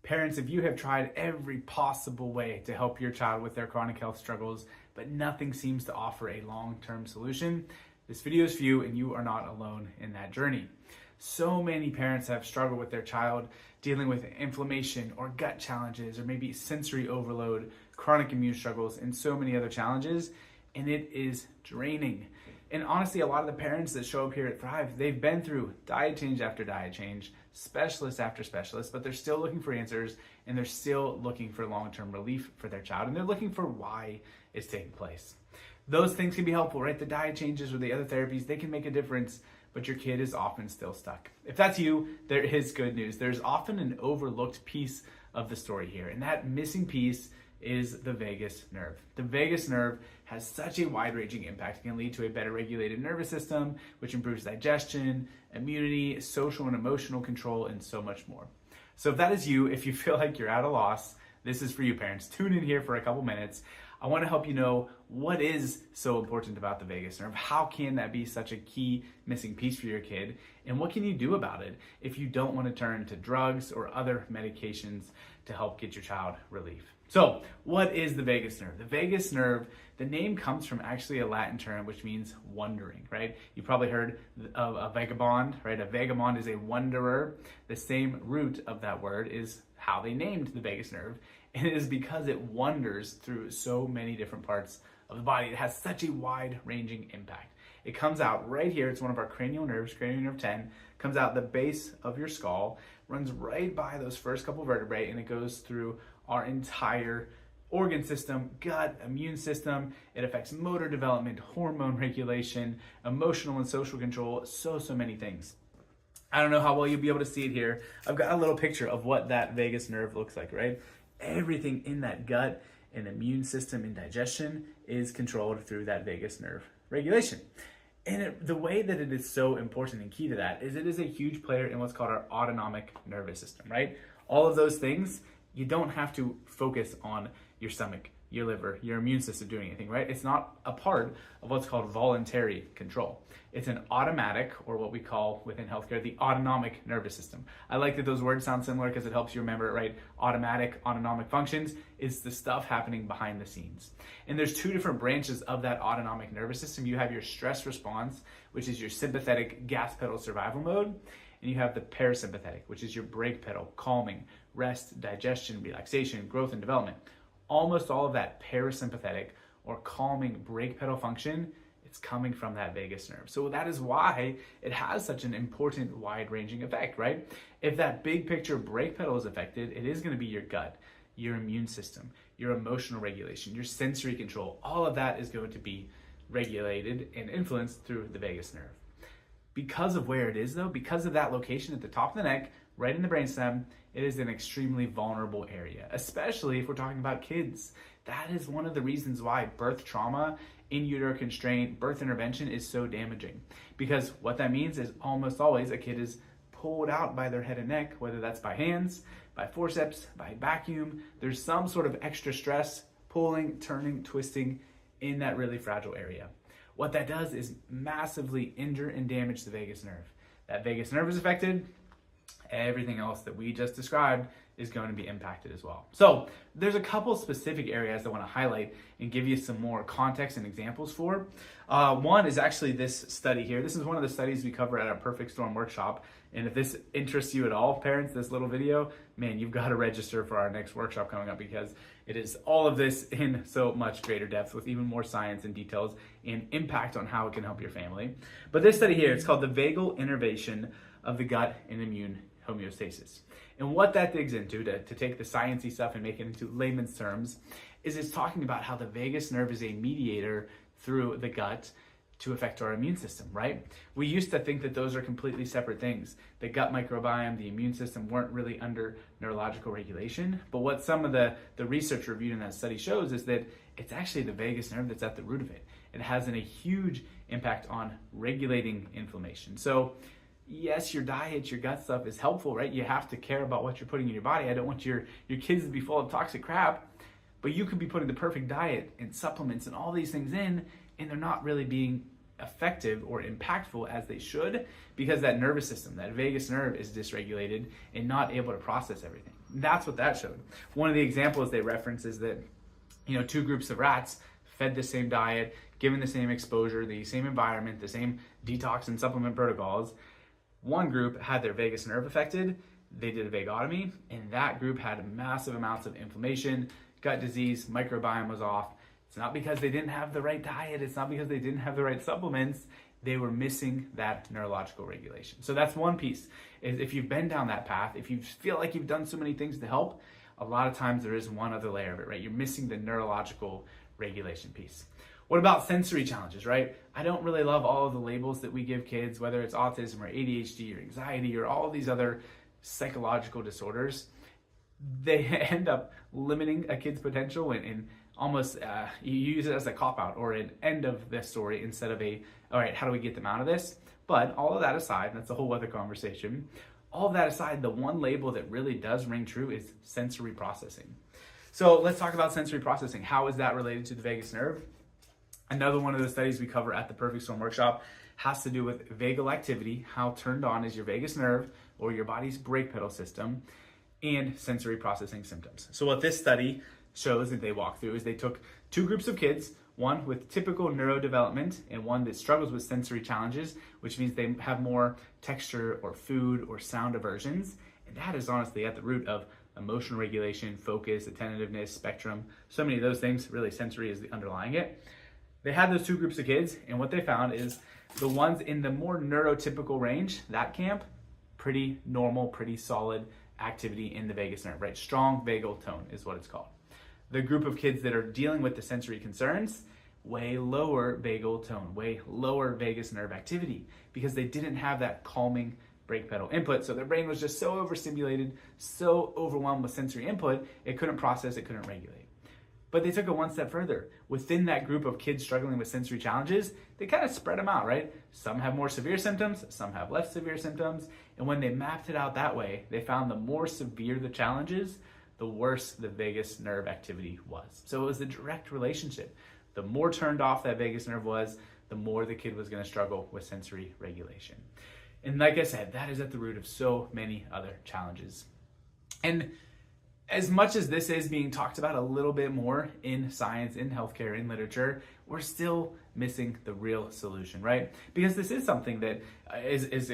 Parents, if you have tried every possible way to help your child with their chronic health struggles, but nothing seems to offer a long-term solution, this video is for you and you are not alone in that journey. So many parents have struggled with their child dealing with inflammation or gut challenges or maybe sensory overload, chronic immune struggles, and so many other challenges, and it is draining. And honestly, a lot of the parents that show up here at Thrive, they've been through diet change after diet change, specialist after specialist, but they're still looking for answers and they're still looking for long-term relief for their child, and they're looking for why it's taking place. Those things can be helpful, right? The diet changes or the other therapies, they can make a difference, but your kid is often still stuck. If that's you, there is good news. There's often an overlooked piece of the story here, and that missing piece is the vagus nerve. The vagus nerve has such a wide-ranging impact. It can lead to a better regulated nervous system, which improves digestion, immunity, social and emotional control, and so much more. So if that is you, if you feel like you're at a loss, this is for you, parents. Tune in here for a couple minutes. I want to help you know what is so important about the vagus nerve. How can that be such a key missing piece for your kid? And what can you do about it if you don't want to turn to drugs or other medications to help get your child relief? So what is the vagus nerve? The vagus nerve, the name comes from actually a Latin term which means wondering, right? You probably heard of a vagabond, right? A vagabond is a wanderer. The same root of that word is how they named the vagus nerve. And it is because it wanders through so many different parts of the body. It has such a wide-ranging impact. It comes out right here. It's one of our cranial nerves, cranial nerve 10, comes out the base of your skull, runs right by those first couple vertebrae, and it goes through our entire organ system, gut, immune system. It affects motor development, hormone regulation, emotional and social control, so many things. I don't know how well you'll be able to see it here. I've got a little picture of what that vagus nerve looks like, right? Everything in that gut and immune system and digestion is controlled through that vagus nerve regulation. And the way that it is so important and key to that is it is a huge player in what's called our autonomic nervous system, right? All of those things, you don't have to focus on your stomach, your liver, your immune system doing anything, right? It's not a part of what's called voluntary control. It's an automatic, or what we call within healthcare, the autonomic nervous system. I like that those words sound similar because it helps you remember it, right? Automatic, autonomic functions is the stuff happening behind the scenes. And there's two different branches of that autonomic nervous system. You have your stress response, which is your sympathetic gas pedal survival mode. And you have the parasympathetic, which is your brake pedal, calming, rest, digestion, relaxation, growth, and development. Almost all of that parasympathetic or calming brake pedal function, it's coming from that vagus nerve. So that is why it has such an important wide-ranging effect, right? If that big picture brake pedal is affected, it is going to be your gut, your immune system, your emotional regulation, your sensory control. All of that is going to be regulated and influenced through the vagus nerve. Because of where it is though, because of that location at the top of the neck, right in the brainstem, it is an extremely vulnerable area, especially if we're talking about kids. That is one of the reasons why birth trauma, in utero constraint, birth intervention is so damaging. Because what that means is almost always a kid is pulled out by their head and neck, whether that's by hands, by forceps, by vacuum. There's some sort of extra stress, pulling, turning, twisting in that really fragile area. What that does is massively injure and damage the vagus nerve. That vagus nerve is affected, everything else that we just described is going to be impacted as well. So there's a couple specific areas I want to highlight and give you some more context and examples for. One is actually this study here. This is one of the studies we cover at our Perfect Storm workshop. And if this interests you at all, parents, this little video, man, you've got to register for our next workshop coming up because it is all of this in so much greater depth with even more science and details and impact on how it can help your family. But this study here, it's called the vagal innervation of the gut and immune homeostasis. And what that digs into, to take the sciencey stuff and make it into layman's terms, is it's talking about how the vagus nerve is a mediator through the gut to affect our immune system, right? We used to think that those are completely separate things. The gut microbiome, the immune system weren't really under neurological regulation. But what some of the research reviewed in that study shows is that it's actually the vagus nerve that's at the root of it. It has a huge impact on regulating inflammation. So yes, your diet, your gut stuff is helpful, right? You have to care about what you're putting in your body. I don't want your kids to be full of toxic crap, but you could be putting the perfect diet and supplements and all these things in, and they're not really being effective or impactful as they should because that nervous system, that vagus nerve is dysregulated and not able to process everything. That's what that showed. One of the examples they reference is that, two groups of rats fed the same diet, given the same exposure, the same environment, the same detox and supplement protocols. One group had their vagus nerve affected. They did a vagotomy, and that group had massive amounts of inflammation, gut disease, microbiome was off. It's not because they didn't have the right diet. It's not because they didn't have the right supplements. They were missing that neurological regulation. So that's one piece. Is if you've been down that path, if you feel like you've done so many things to help, a lot of times there is one other layer of it, right? You're missing the neurological regulation piece. What about sensory challenges, right? I don't really love all of the labels that we give kids, whether it's autism or ADHD or anxiety or all these other psychological disorders. They end up limiting a kid's potential and almost you use it as a cop-out or an end of the story instead of all right, how do we get them out of this? But all of that aside, that's a whole other conversation. All of that aside, the one label that really does ring true is sensory processing. So let's talk about sensory processing. How is that related to the vagus nerve? Another one of the studies we cover at the Perfect Storm workshop has to do with vagal activity, how turned on is your vagus nerve or your body's brake pedal system, and sensory processing symptoms. So what this study shows that they walk through is they took two groups of kids, one with typical neurodevelopment and one that struggles with sensory challenges, which means they have more texture or food or sound aversions. And that is honestly at the root of emotional regulation, focus, attentiveness, spectrum, so many of those things. Really, sensory is the underlying it. They had those two groups of kids, and what they found is the ones in the more neurotypical range, that camp, pretty normal, pretty solid activity in the vagus nerve, right? Strong vagal tone is what it's called. The group of kids that are dealing with the sensory concerns, way lower vagal tone, way lower vagus nerve activity, because they didn't have that calming brake pedal input. So their brain was just so overstimulated, so overwhelmed with sensory input, it couldn't process, it couldn't regulate. But they took it one step further. Within that group of kids struggling with sensory challenges, they kind of spread them out, right? Some have more severe symptoms, some have less severe symptoms. And when they mapped it out that way, they found the more severe the challenges, the worse the vagus nerve activity was. So it was a direct relationship. The more turned off that vagus nerve was, the more the kid was going to struggle with sensory regulation. And like I said, that is at the root of so many other challenges. And as much as this is being talked about a little bit more in science, in healthcare, in literature, we're still missing the real solution, right? Because this is something that is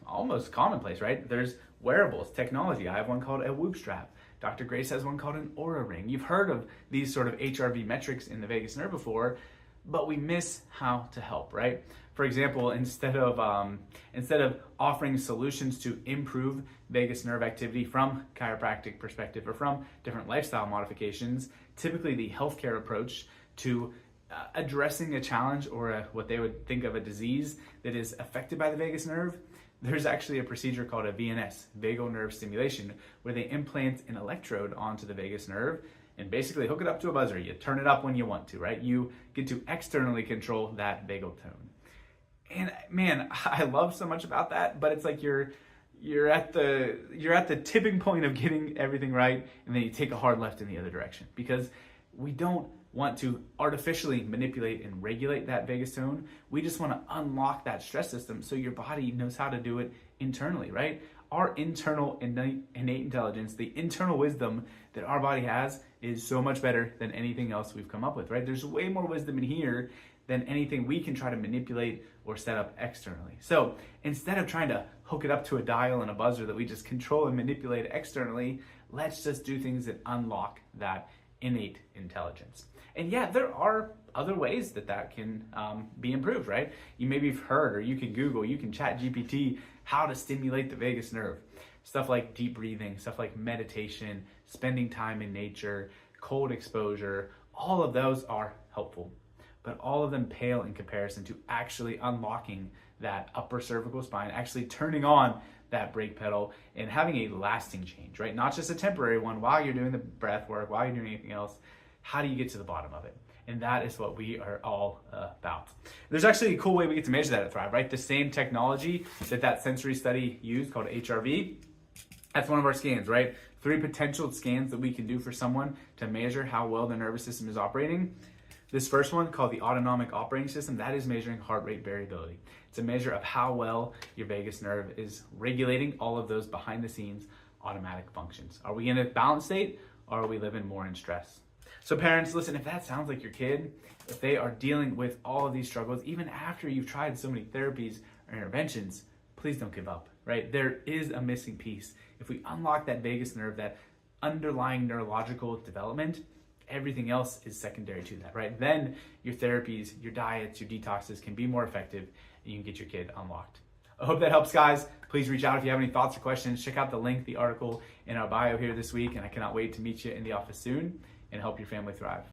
almost commonplace, right? There's wearables, technology. I have one called a Whoop strap. Dr. Grace has one called an Aura ring. You've heard of these sort of HRV metrics in the vagus nerve before, but we miss how to help, right? For example, instead of offering solutions to improve vagus nerve activity from chiropractic perspective or from different lifestyle modifications, typically the healthcare approach to addressing a challenge or what they would think of a disease that is affected by the vagus nerve, there's actually a procedure called a VNS, vagal nerve stimulation, where they implant an electrode onto the vagus nerve and basically hook it up to a buzzer. You turn it up when you want to, right? You get to externally control that vagal tone. And man, I love so much about that, but it's like you're at the tipping point of getting everything right, and then you take a hard left in the other direction, because we don't want to artificially manipulate and regulate that vagus tone. We just want to unlock that stress system so your body knows how to do it internally, right? Our internal innate intelligence, the internal wisdom that our body has, is so much better than anything else we've come up with, right? There's way more wisdom in here than anything we can try to manipulate or set up externally. So instead of trying to hook it up to a dial and a buzzer that we just control and manipulate externally, let's just do things that unlock that innate intelligence. And yeah, there are other ways that can be improved, right? You maybe have heard, or you can Google, you can chat GPT how to stimulate the vagus nerve. Stuff like deep breathing, stuff like meditation, spending time in nature, cold exposure, all of those are helpful. But all of them pale in comparison to actually unlocking that upper cervical spine, actually turning on that brake pedal and having a lasting change, right? Not just a temporary one while you're doing the breath work, while you're doing anything else. How do you get to the bottom of it? And that is what we are all about. There's actually a cool way we get to measure that at Thrive, right? The same technology that sensory study used, called HRV, that's one of our scans, right? 3 potential scans that we can do for someone to measure how well the nervous system is operating. This first one, called the autonomic operating system, that is measuring heart rate variability. It's a measure of how well your vagus nerve is regulating all of those behind the scenes automatic functions. Are we in a balanced state, or are we living more in stress? So parents, listen, if that sounds like your kid, if they are dealing with all of these struggles, even after you've tried so many therapies or interventions, please don't give up, right? There is a missing piece. If we unlock that vagus nerve, that underlying neurological development, everything else is secondary to that, right? Then your therapies, your diets, your detoxes can be more effective, and you can get your kid unlocked. I hope that helps, guys. Please reach out if you have any thoughts or questions. Check out the link, the article in our bio here this week, and I cannot wait to meet you in the office soon and help your family thrive.